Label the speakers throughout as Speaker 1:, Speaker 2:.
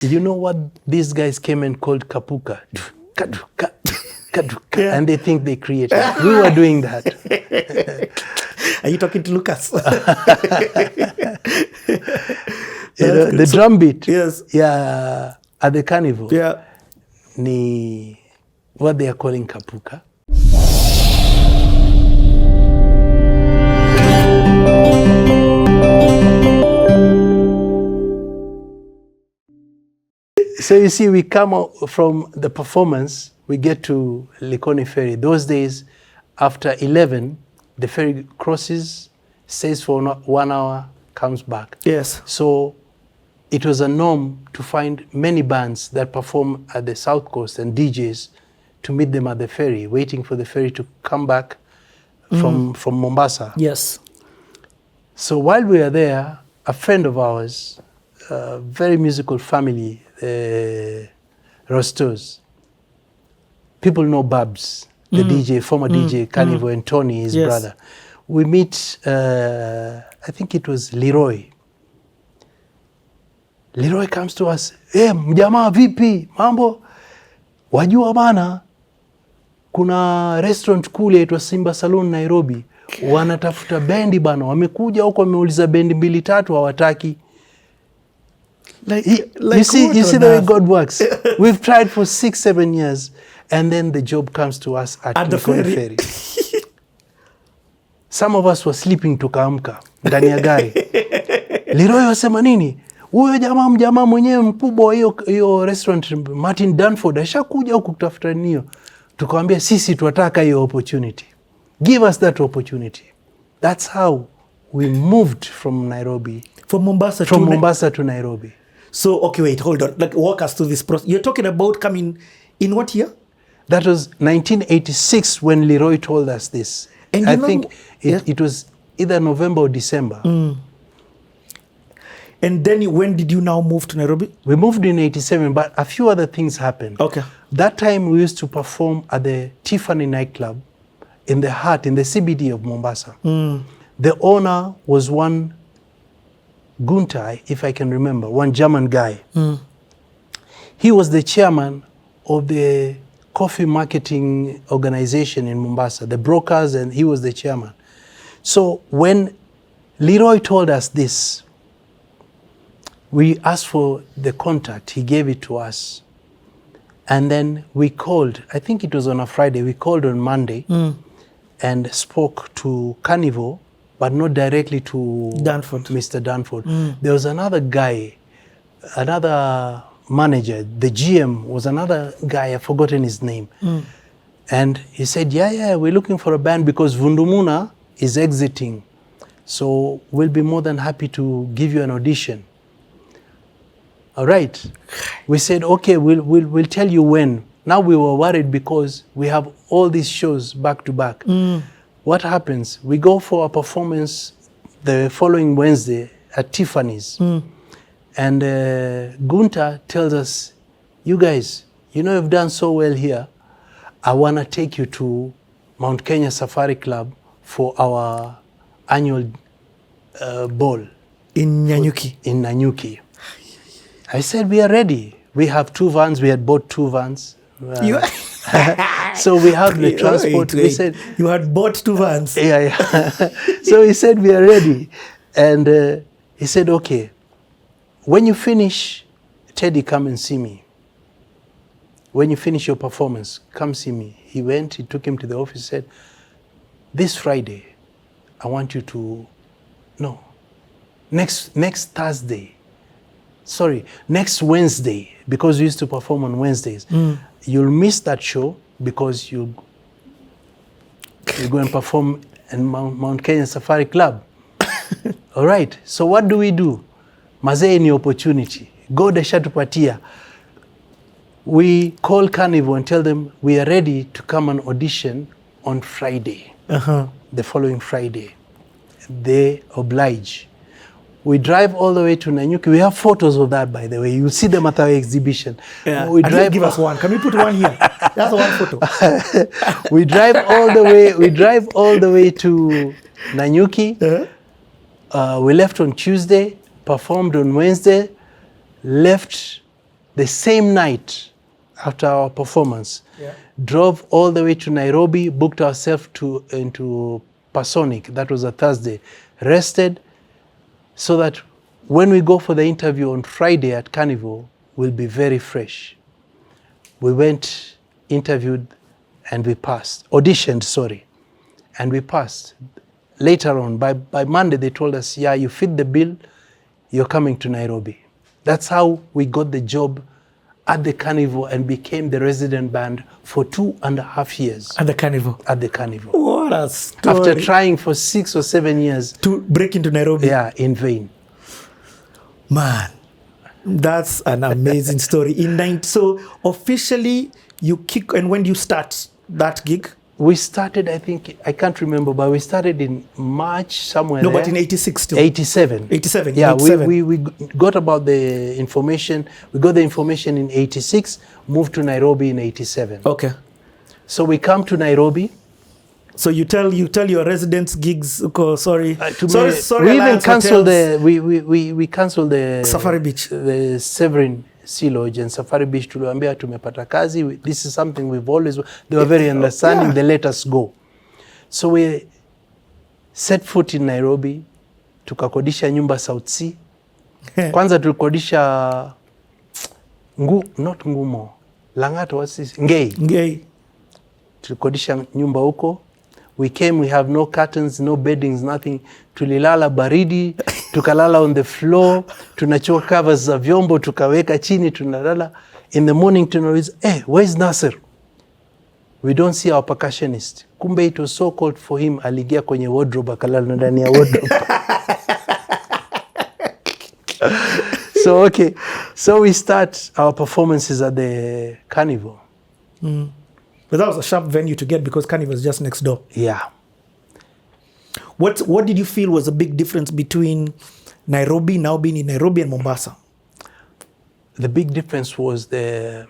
Speaker 1: You know what these guys came and called kapuka? Yeah. And they think they created it. We were doing that.
Speaker 2: Are you talking to Lucas?
Speaker 1: The drum beat.
Speaker 2: Yes.
Speaker 1: Yeah. At the Carnival.
Speaker 2: Yeah.
Speaker 1: Ni what they are calling kapuka. So you see, we come out from the performance, we get to Likoni Ferry. Those days, after 11, the ferry crosses, stays for 1 hour, comes back.
Speaker 2: Yes.
Speaker 1: So it was a norm to find many bands that perform at the South Coast and DJs to meet them at the ferry, waiting for the ferry to come back from Mombasa.
Speaker 2: Yes.
Speaker 1: So while we are there, a friend of ours, a very musical family, Rostos. People know Babs, the DJ, former DJ, Carnival, and Tony, his brother. We meet, I think it was Leroy. Leroy comes to us, mjamaa vipi, mambo? Wajua bana, kuna restaurant kule itwa Simba Saloon Nairobi. Wanatafuta bendi bana, wamekuja huko wameuliza bendi 2-3 hawataki. You see the way God works. We've tried for 6-7 years, and then the job comes to us at the ferry. Some of us were sleeping tukaamka ndani ya gari. Leroy wasema nini? Huyo jamaa mwenyewe mkubwa hiyo restaurant Martin Danford ashakuja huku kutafuta niyo. Tukamwambia sisi tunataka hiyo opportunity. Give us that opportunity. That's how we moved from Nairobi.
Speaker 2: From Mombasa
Speaker 1: to Nairobi.
Speaker 2: So, okay, wait, hold on. Like, walk us through this process. You're talking about coming in what year?
Speaker 1: That was 1986 when Leroy told us this. And I think it was either November or December.
Speaker 2: And then when did you now move to Nairobi?
Speaker 1: We moved in 87, but a few other things happened.
Speaker 2: Okay.
Speaker 1: That time we used to perform at the Tiffany nightclub in the heart, in the CBD of Mombasa. The owner was one Gunther, if I can remember, one German guy. He was the chairman of the coffee marketing organization in Mombasa, the brokers, and he was the chairman. So when Leroy told us this, we asked for the contact. He gave it to us. And then we called, I think it was on a Friday, we called on Monday and spoke to Carnival, but not directly to Mr. Danford. There was another guy, another manager, the GM was another guy, I've forgotten his name. And he said, yeah, we're looking for a band because Vundumuna is exiting. So we'll be more than happy to give you an audition. All right. We said, okay, we'll tell you when. Now we were worried because we have all these shows back to back. What happens? We go for a performance the following Wednesday at Tiffany's. And Gunther tells us, you guys, you know you've done so well here. I want to take you to Mount Kenya Safari Club for our annual ball.
Speaker 2: In Nanyuki?
Speaker 1: In Nanyuki. I said, we are ready. We have 2 vans. We had bought 2 vans. So we have the transport.
Speaker 2: We said, you had bought 2 vans.
Speaker 1: Yeah. So he said, we are ready. And he said, okay, when you finish, Teddy, come and see me. When you finish your performance, come see me. He went, he took him to the office, said, this Friday, I want you to, next Thursday, next Wednesday, because we used to perform on Wednesdays. You'll miss that show because you go and perform in Mount Kenya Safari Club. All right, so what do? Mazee ni opportunity. God ashatupatia. We call Carnival and tell them we are ready to come and audition on Friday, the following Friday. They oblige. We drive all the way to Nanyuki. We have photos of that, by the way. You'll see them at our exhibition.
Speaker 2: Yeah.
Speaker 1: We drive.
Speaker 2: Give us one. Can we put one here? That's one photo.
Speaker 1: We drive all the way. We drive all the way to Nanyuki. We left on Tuesday, performed on Wednesday, left the same night after our performance, drove all the way to Nairobi, booked ourselves into Pasonic. That was a Thursday. Rested so that when we go for the interview on Friday at Carnival, we'll be very fresh. We went, interviewed, and we passed. Auditioned, sorry. And we passed. Later on, by Monday, they told us, yeah, you fit the bill, you're coming to Nairobi. That's how we got the job at the Carnival and became the resident band for 2.5 years.
Speaker 2: At the Carnival?
Speaker 1: At the Carnival.
Speaker 2: What a story.
Speaker 1: After trying for 6 or 7 years.
Speaker 2: To break into Nairobi?
Speaker 1: Yeah, in vain.
Speaker 2: Man, that's an amazing story. So officially, you kick, and when do you start that gig?
Speaker 1: We started, I think, I can't remember, but we started in March somewhere.
Speaker 2: No, but in 86 still.
Speaker 1: 87.
Speaker 2: 87.
Speaker 1: Yeah,
Speaker 2: 87.
Speaker 1: We got about the information. We got the information in 86, moved to Nairobi in 87.
Speaker 2: Okay.
Speaker 1: So we come to Nairobi.
Speaker 2: So you tell your residents gigs. Sorry. Sorry.
Speaker 1: We even cancelled we cancelled the
Speaker 2: Safari Beach,
Speaker 1: the Severin Sea Lodge and Safari Beach. Tuliwaambia tumepata kazi. This is something we've always. They were very understanding. Yeah. They let us go. So we set foot in Nairobi. Tukakodisha nyumba South Sea. Kwanza tulikodisha not Ngumo. Lang'ata, what's this? Ngei. Tulikodisha nyumba huko. We came, we have no curtains, no beddings, nothing. Tulilala baridi, tukalala on the floor, tunachukua covers za vyombo, tukaweka chini, tunalala. In the morning, tunauliza, where's Nasser? We don't see our percussionist. Kumbe it was so cold for him, aligia kwenye wardrobe, akalala ndani ya wardrobe. So we start our performances at the Carnival.
Speaker 2: Mm. But that was a sharp venue to get because Carnival is just next door.
Speaker 1: Yeah.
Speaker 2: What did you feel was a big difference between Nairobi, now being in Nairobi, and Mombasa?
Speaker 1: The big difference was the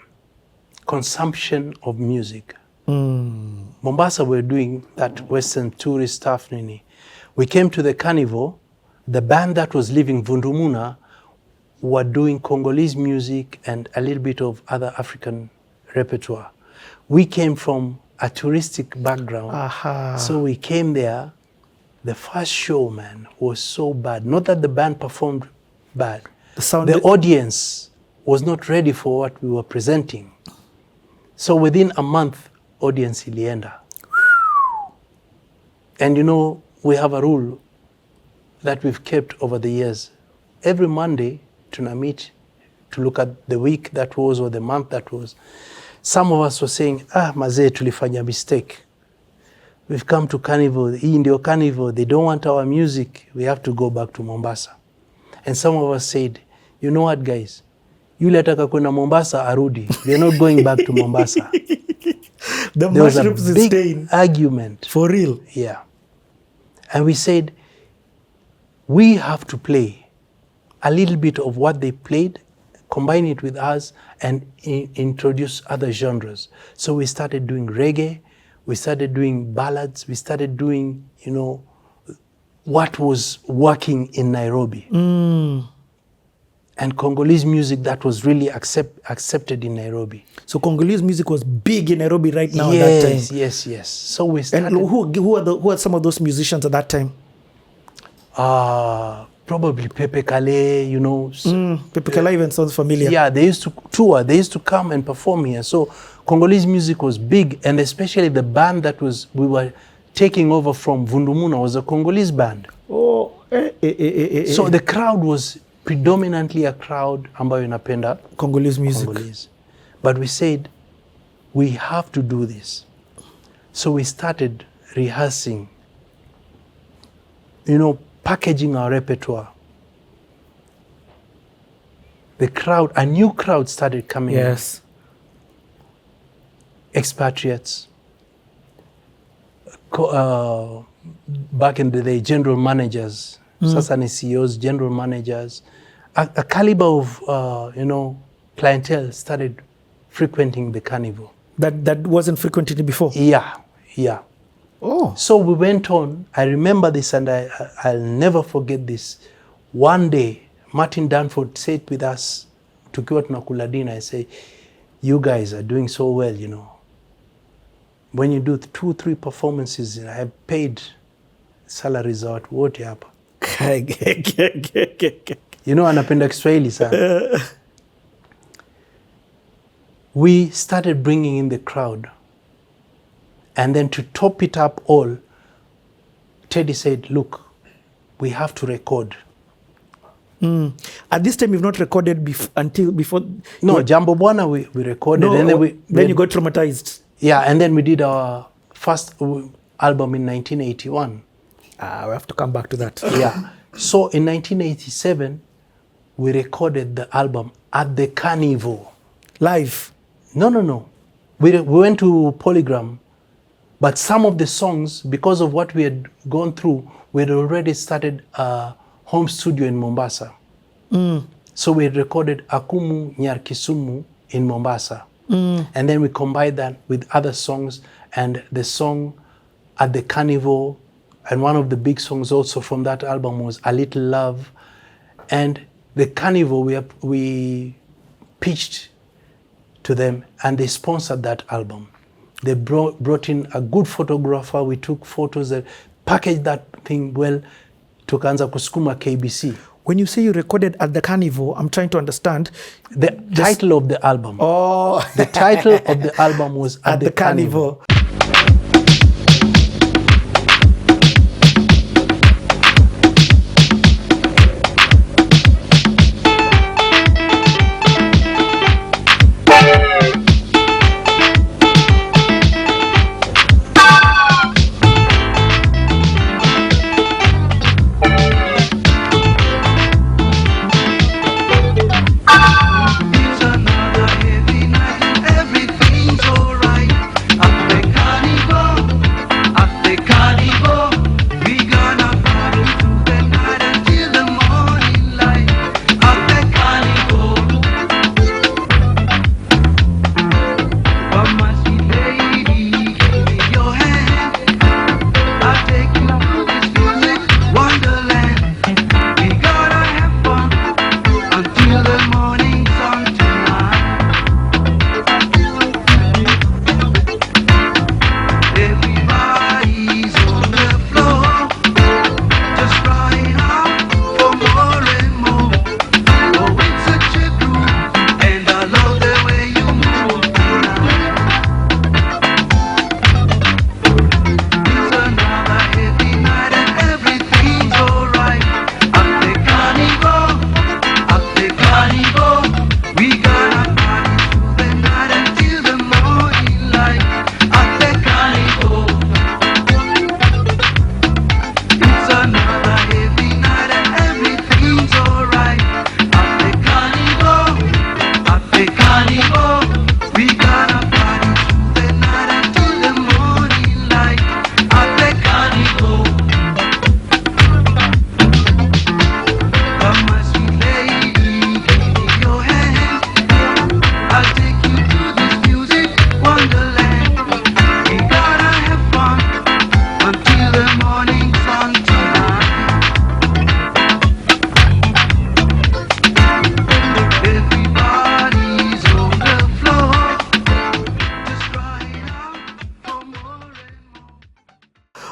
Speaker 1: consumption of music. Mombasa were doing that Western tourist stuff. We came to the Carnival, the band that was leaving Vundumuna were doing Congolese music and a little bit of other African repertoire. We came from a touristic background.
Speaker 2: Aha.
Speaker 1: So we came there. The first show, man, was so bad. Not that the band performed bad. The audience was not ready for what we were presenting. So within a month, audience ilienda. And we have a rule that we've kept over the years. Every Monday, tuna meet to look at the week that was or the month that was. Some of us were saying, mazee tulifanya mistake. We've come to Carnival, hii ndio Carnival, they don't want our music, we have to go back to Mombasa. And some of us said, you know what guys, yule ataka kwenda Mombasa arudi, we are not going back to Mombasa.
Speaker 2: There was a big
Speaker 1: argument.
Speaker 2: For real?
Speaker 1: Yeah. And we said, we have to play a little bit of what they played, combine it with us, and introduce other genres. So we started doing reggae, we started doing ballads, we started doing, what was working in Nairobi. And Congolese music that was really accepted in Nairobi.
Speaker 2: So Congolese music was big in Nairobi right now at that time?
Speaker 1: Yes. So we started...
Speaker 2: And who are some of those musicians at that time?
Speaker 1: Probably Pepe Kale,
Speaker 2: Pepe Kale even sounds familiar.
Speaker 1: Yeah, they used to tour. They used to come and perform here. So Congolese music was big, and especially the band that we were taking over from Vundumuna was a Congolese band.
Speaker 2: Oh,
Speaker 1: So the crowd was predominantly a crowd ambayo inapenda
Speaker 2: Congolese music.
Speaker 1: Congolese. But we said, we have to do this. So we started rehearsing, packaging our repertoire. A new crowd started coming in.
Speaker 2: Yes.
Speaker 1: Expatriates, back in the day, general managers, sasa ni CEOs, general managers, a caliber of, clientele started frequenting the Carnival.
Speaker 2: That wasn't frequented before?
Speaker 1: Yeah.
Speaker 2: Oh.
Speaker 1: So we went on. I remember this, and I'll never forget this. One day, Martin Danford sat with us tukiwa tunakula dinner, I say, you guys are doing so well, you know. When you do 2-3 performances, I have paid salaries za watu wote hapa. You know, anapenda Kiswahili sana. We started bringing in the crowd. And then to top it up all, Teddy said, look, we have to record.
Speaker 2: At this time, you've not recorded until before?
Speaker 1: No, Jambo Bwana we recorded.
Speaker 2: No,
Speaker 1: and then
Speaker 2: you got traumatized.
Speaker 1: Yeah, and then we did our first album in 1981.
Speaker 2: We have to come back to that.
Speaker 1: Yeah. So in 1987, we recorded the album at the Carnival.
Speaker 2: Live?
Speaker 1: No. We went to Polygram, but some of the songs, because of what we had gone through, we had already started a home studio in Mombasa. So we had recorded Akumu Nyar Kisumu in Mombasa. And then we combined that with other songs, and the song at the Carnival, and one of the big songs also from that album was A Little Love. And the Carnival, we pitched to them, and they sponsored that album. They brought in a good photographer. We took photos that packaged that thing well. Tukaanza kusukuma KBC.
Speaker 2: When you say you recorded at the Carnival, I'm trying to understand.
Speaker 1: The title of the album.
Speaker 2: Oh.
Speaker 1: The title of the album was At the Carnival.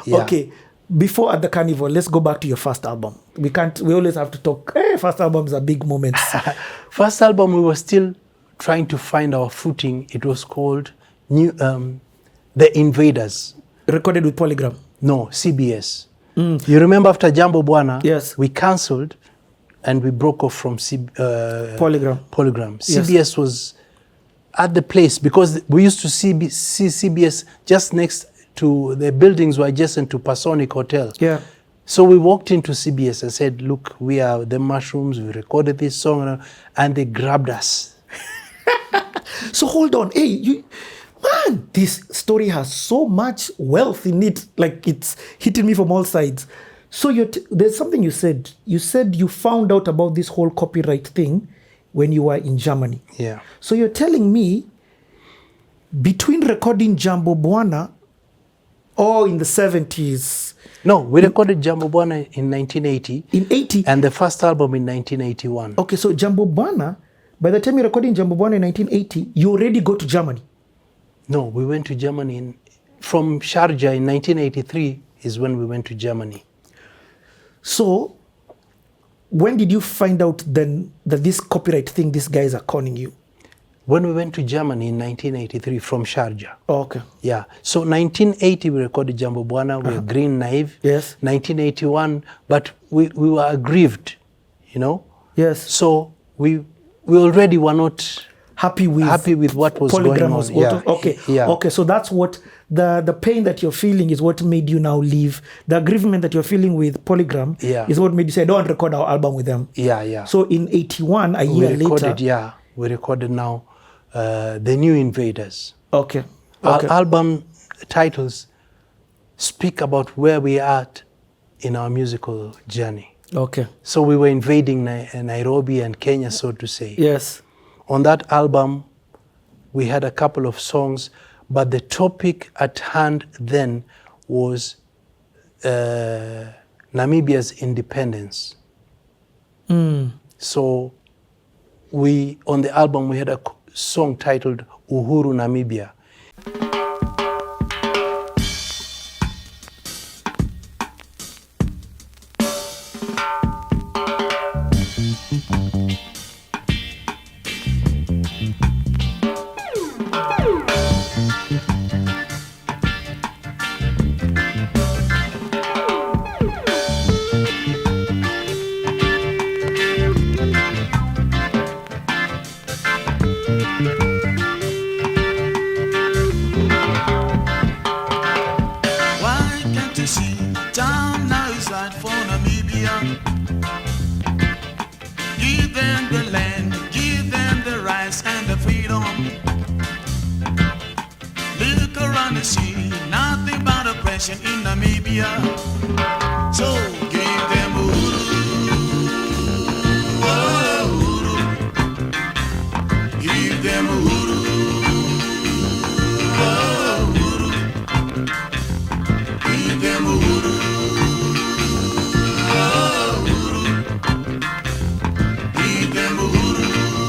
Speaker 2: Yeah. Okay, before At the Carnival, let's go back to your first album. We always have to talk. First albums are big moments.
Speaker 1: First album, we were still trying to find our footing. It was called The Invaders.
Speaker 2: Recorded with Polygram?
Speaker 1: No, CBS. You remember after Jambo Bwana,
Speaker 2: yes,
Speaker 1: we cancelled and we broke off from
Speaker 2: Polygram.
Speaker 1: CBS
Speaker 2: yes.
Speaker 1: was at the place because we used to see CBS just next to the buildings were adjacent to Pasonic Hotel.
Speaker 2: Yeah.
Speaker 1: So we walked into CBS and said, look, we are the Mushrooms, we recorded this song, and they grabbed us.
Speaker 2: So hold on. Hey, man, this story has so much wealth in it. Like, it's hitting me from all sides. So there's something you said. You said you found out about this whole copyright thing when you were in Germany.
Speaker 1: Yeah.
Speaker 2: So you're telling me between recording Jambo Bwana or in the 70s?
Speaker 1: No, we recorded Jambo Bwana in 1980.
Speaker 2: In 80?
Speaker 1: And the first album in 1981.
Speaker 2: Okay, so Jambo Bwana, By the time you recorded in Jambo Bwana in 1980, you already go to Germany.
Speaker 1: No, we went to Germany from Sharjah in 1983 is when we went to Germany.
Speaker 2: So, when did you find out then that this copyright thing, these guys are conning you?
Speaker 1: When we went to Germany in 1983 from Sharjah.
Speaker 2: Oh, okay.
Speaker 1: Yeah. So 1980 we recorded Jambo Bwana, we were green naive.
Speaker 2: Yes.
Speaker 1: 1981, but we were aggrieved, you know.
Speaker 2: Yes.
Speaker 1: So we already were not
Speaker 2: happy with
Speaker 1: what was
Speaker 2: Polygram
Speaker 1: going
Speaker 2: was
Speaker 1: on. Yeah.
Speaker 2: Okay.
Speaker 1: Yeah.
Speaker 2: Okay. So that's what the pain that you're feeling is what made you now leave. The aggrievement that you're feeling with Polygram is what made you say, I don't want to record our album with them.
Speaker 1: Yeah, yeah.
Speaker 2: So in 81, a year later.
Speaker 1: Yeah, we recorded now The New Invaders.
Speaker 2: Okay.
Speaker 1: Our album titles speak about where we are at in our musical journey.
Speaker 2: Okay.
Speaker 1: So we were invading Nairobi and Kenya, so to say.
Speaker 2: Yes. On
Speaker 1: that album, we had a couple of songs, but the topic at hand then was Namibia's independence. So on the album, we had a song titled Uhuru Namibia.
Speaker 3: In Namibia, so give them uhuru, oh, uhuru. Give them uhuru, oh, uhuru. Give them uhuru, oh, uhuru. Give them uhuru, oh, uhuru.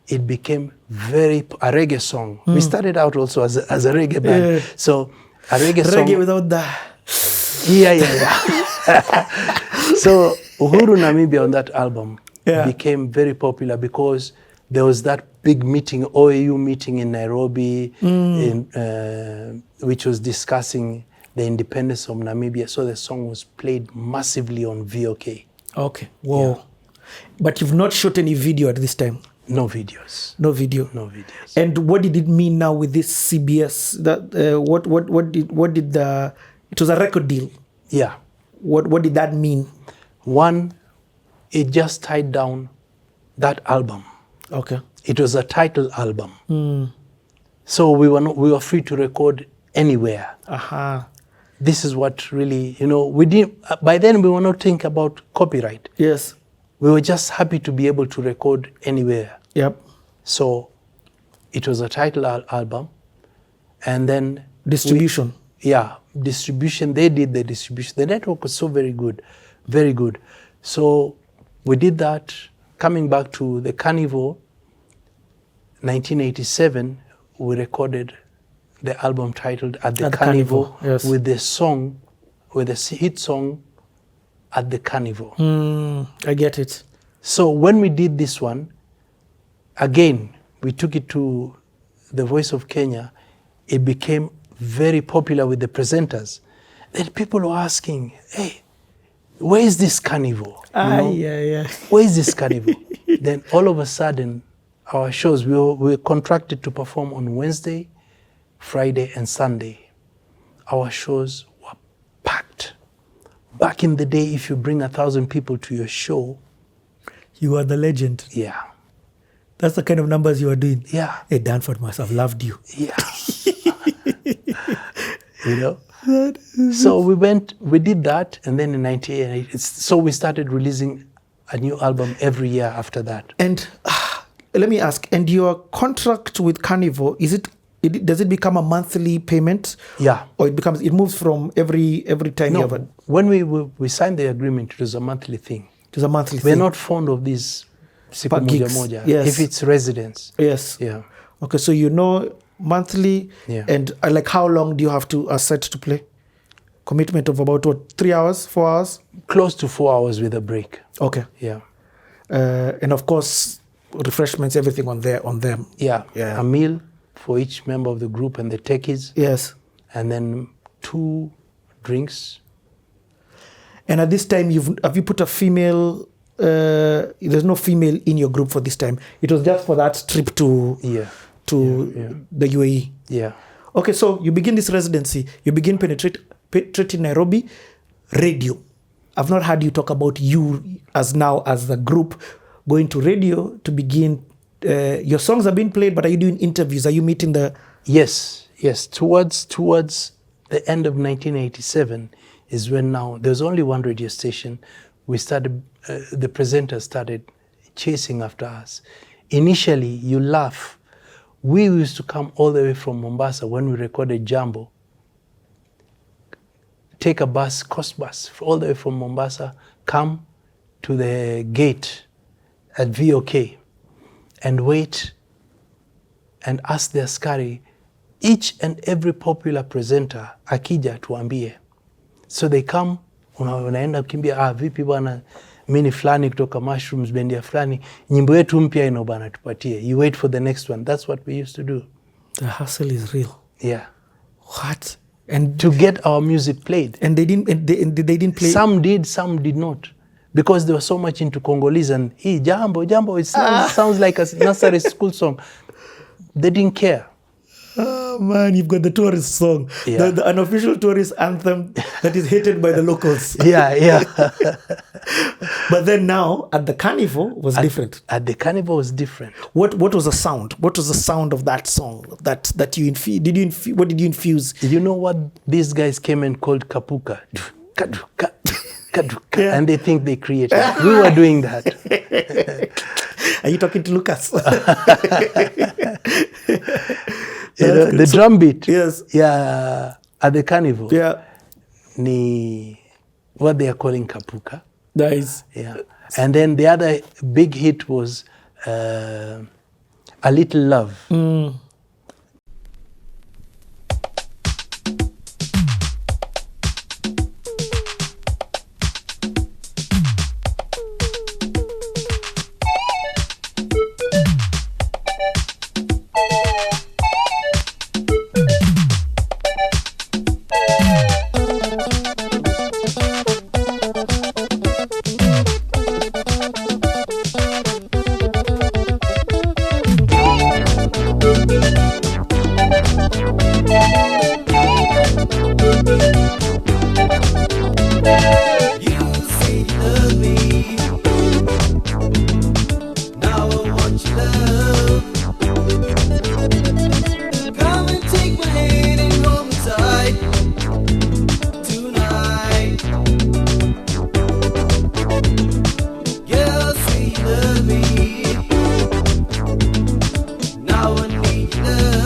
Speaker 1: It became a reggae song. We started out also as a reggae band. So a reggae song.
Speaker 2: Reggae without the...
Speaker 1: Yeah. So Uhuru Namibia on that album became very popular because there was that big meeting, OAU meeting in Nairobi, which was discussing the independence of Namibia. So the song was played massively on VOK.
Speaker 2: Okay. Whoa. Yeah. But you've not shot any video at this time?
Speaker 1: No videos.
Speaker 2: No video.
Speaker 1: No videos.
Speaker 2: And what did it mean now with this CBS? That what did the... It was a record deal.
Speaker 1: Yeah.
Speaker 2: What did that mean?
Speaker 1: One, it just tied down that album.
Speaker 2: Okay.
Speaker 1: It was a title album. So we were free to record anywhere. This is what really, we didn't, by then we were not thinking about copyright.
Speaker 2: Yes.
Speaker 1: We were just happy to be able to record anywhere.
Speaker 2: Yep.
Speaker 1: So it was a title album. And then...
Speaker 2: Distribution.
Speaker 1: Distribution. They did the distribution. The network was so very good. Very good. So we did that. Coming back to the Carnival, 1987, we recorded the album titled At the Carnival.
Speaker 2: Yes.
Speaker 1: With the hit song, At the Carnival.
Speaker 2: I get it.
Speaker 1: So when we did this one, again, we took it to the Voice of Kenya. It became very popular with the presenters. Then people were asking, hey, where is this Carnival?
Speaker 2: Yeah.
Speaker 1: Where is this Carnival? Then all of a sudden, our shows, we were contracted to perform on Wednesday, Friday, and Sunday. Our shows were packed. Back in the day, if you bring 1,000 people to your show,
Speaker 2: You are the legend.
Speaker 1: yeah,
Speaker 2: That's the kind of numbers you are doing.
Speaker 1: yeah,
Speaker 2: Hey, Danford must have loved you.
Speaker 1: yeah. You know? So we did that, and then in 98, so we started releasing a new album every year after that.
Speaker 2: And let me ask, and your contract with Carnival, does it become a monthly payment?
Speaker 1: Yeah.
Speaker 2: Or it moves from every time you have
Speaker 1: No, when we signed the agreement, it was a monthly thing.
Speaker 2: it was a monthly
Speaker 1: We're
Speaker 2: thing?
Speaker 1: not fond of these siku
Speaker 2: Per
Speaker 1: moja
Speaker 2: gigs,
Speaker 1: moja.
Speaker 2: yes.
Speaker 1: If it's residence.
Speaker 2: Yes.
Speaker 1: Yeah.
Speaker 2: Okay, so monthly,
Speaker 1: Yeah.
Speaker 2: and like how long do you have to set to play? Commitment of about what, 3 hours, 4 hours?
Speaker 1: Close to 4 hours with a break.
Speaker 2: Okay.
Speaker 1: Yeah.
Speaker 2: And of course, refreshments, everything on them.
Speaker 1: Yeah.
Speaker 2: Yeah.
Speaker 1: A meal for each member of the group and the techies,
Speaker 2: Yes.
Speaker 1: and then 2 drinks.
Speaker 2: And at this time, have you put a female? There's no female in your group for this time. It was just for that trip to
Speaker 1: Yeah. Yeah.
Speaker 2: the UAE.
Speaker 1: Yeah.
Speaker 2: Okay, so you begin this residency. You begin penetrating Nairobi radio. I've not heard you talk about you as the group going to radio to begin. Your songs are being played, but are you doing interviews? Are you meeting the?
Speaker 1: Yes. Towards the end of 1987 is when now there's only one radio station. We started. The presenters started chasing after us. Initially, you laugh. We used to come all the way from Mombasa when we recorded Jambo. Take a bus, coast bus, all the way from Mombasa, come to the gate at VOK and wait and ask the askari, each and every popular presenter, akija tuambie. So they come, unaenda kukimbia, vipi bwana, mini fulani kutoka Mushrooms, bendia fulani, nyimbo yetu mpya ino bana tupatie. You wait for the next one. That's what we used to do.
Speaker 2: The hustle is real.
Speaker 1: Yeah.
Speaker 2: What? And
Speaker 1: To get our music played.
Speaker 2: they didn't play.
Speaker 1: Some did, some did not. Because they were so much into Congolese and Jambo, it sounds like a nursery school song. They didn't care.
Speaker 2: Oh man, you've got the tourist song,
Speaker 1: Yeah.
Speaker 2: the unofficial tourist anthem that is hated by the locals.
Speaker 1: Yeah.
Speaker 2: But then now at the Carnival was different.
Speaker 1: At the Carnival was different.
Speaker 2: What was the sound? What was the sound of that song that you infused? What did you infuse?
Speaker 1: You know what these guys came and called kapuka? Kaduka, kaduka.
Speaker 2: Yeah.
Speaker 1: And they think they created it. We were doing that.
Speaker 2: Are you talking to Lucas?
Speaker 1: You know, the drum beat.
Speaker 2: Yes.
Speaker 1: Yeah. At the Carnival.
Speaker 2: Yeah.
Speaker 1: Ni what they are calling kapuka.
Speaker 2: Nice.
Speaker 1: Yeah. And then the other big hit was A Little Love.
Speaker 3: Now I need love.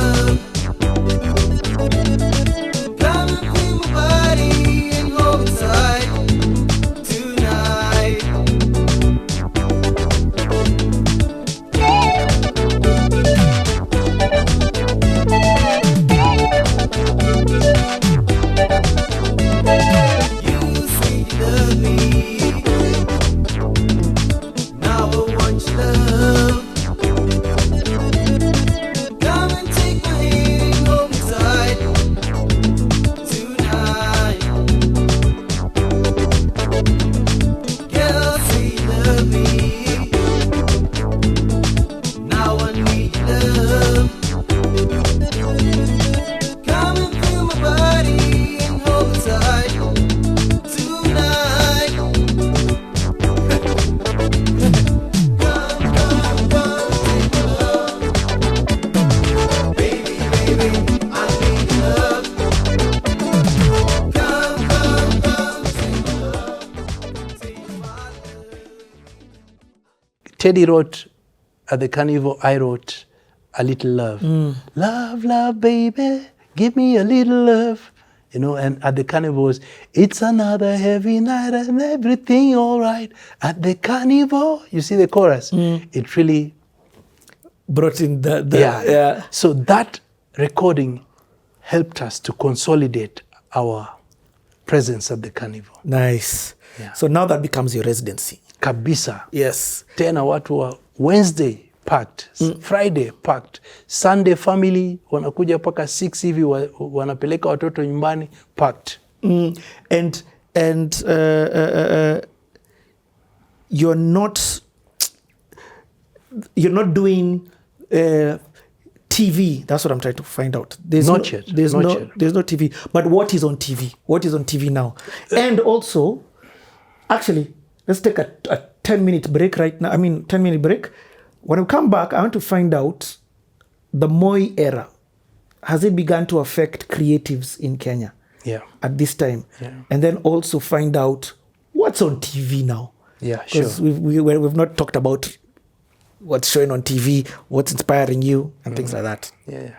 Speaker 1: Teddy wrote at the Carnival, I wrote A Little Love. Love, love, baby, give me a little love. You know, and at the Carnival was, it's another heavy night and everything all right. At the Carnival, you see the chorus? It really...
Speaker 2: Brought in the
Speaker 1: yeah. So that recording helped us to consolidate our presence at the Carnival.
Speaker 2: Nice.
Speaker 1: Yeah.
Speaker 2: So now that becomes your residency.
Speaker 1: Kabisa.
Speaker 2: Yes.
Speaker 1: Tena watu wa Wednesday packed, Friday packed, Sunday family wanakuja paka 6 hivi wanapeleka watoto nyumbani packed.
Speaker 2: And you're not doing TV. That's what I'm trying to find out. There's
Speaker 1: Not yet.
Speaker 2: There's no TV. But what is on TV? What is on TV now? And also, actually, let's take a 10-minute break right now. 10-minute break. When we come back, I want to find out the Moi era. Has it begun to affect creatives in Kenya at this time?
Speaker 1: Yeah.
Speaker 2: And then also find out what's on TV now.
Speaker 1: Yeah, sure.
Speaker 2: Because we've not talked about what's showing on TV, what's inspiring you, and things like that.
Speaker 1: Yeah.